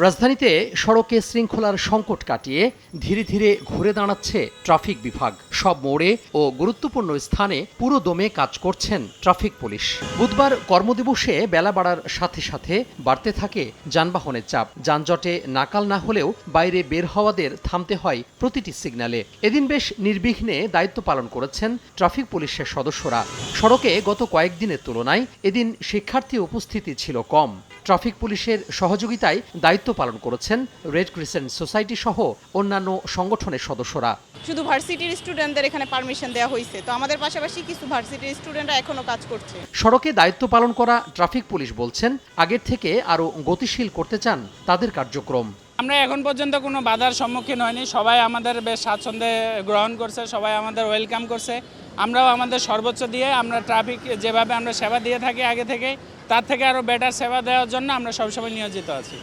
রাজধানীতে সড়কে শৃঙ্খলার সংকট কাটিয়ে ধীরে ধীরে ঘুরে দাঁড়াচ্ছে ট্রাফিক বিভাগ। সব মোড়ে ও গুরুত্বপূর্ণ স্থানে পুরো দমে কাজ করছেন ট্রাফিক পুলিশ। বুধবার কর্মদিবসে বেলা বাড়ার সাথে সাথে বাড়তে থাকে যানবাহনের চাপ। যানজটে নাকাল না হলেও বাইরে বের হওয়াদের থামতে হয় প্রতিটি সিগন্যালে। এদিন বেশ নির্বিঘ্নে দায়িত্ব পালন করেছেন ট্রাফিক পুলিশের সদস্যরা। সড়কে গত কয়েকদিনের তুলনায় এদিন শিক্ষার্থী উপস্থিতি ছিল কম। ট্রাফিক পুলিশের সহযোগিতায় দায়িত্ব পালন করেছেন রেড ক্রিসেন্ট সোসাইটি সহ অন্যান্য সংগঠনের সদস্যরা। শুধু ভার্সিটির স্টুডেন্টদের এখানে পারমিশন দেওয়া হয়েছে, তো আমাদের পাশাপাশি কিছু ভার্সিটির স্টুডেন্টরা এখনো কাজ করছে। সড়কে দায়িত্ব পালন করা ট্রাফিক পুলিশ বলছেন আগের থেকে আরও গতিশীল করতে চান তাদের কার্যক্রম। আমরা এখন পর্যন্ত কোনো বাধার সম্মুখীন হয়নি। সবাই আমাদের বেশ স্বাচ্ছন্দ্যে গ্রহণ করছে, সবাই আমাদের ওয়েলকাম করছে। আমরাও আমাদের সর্বোচ্চ দিয়ে আমরা ট্রাফিক যেভাবে আমরা সেবা দিয়ে থাকি আগে থেকে, তার থেকে আরও বেটার সেবা দেওয়ার জন্য আমরা সবসময় নিয়োজিত আছি।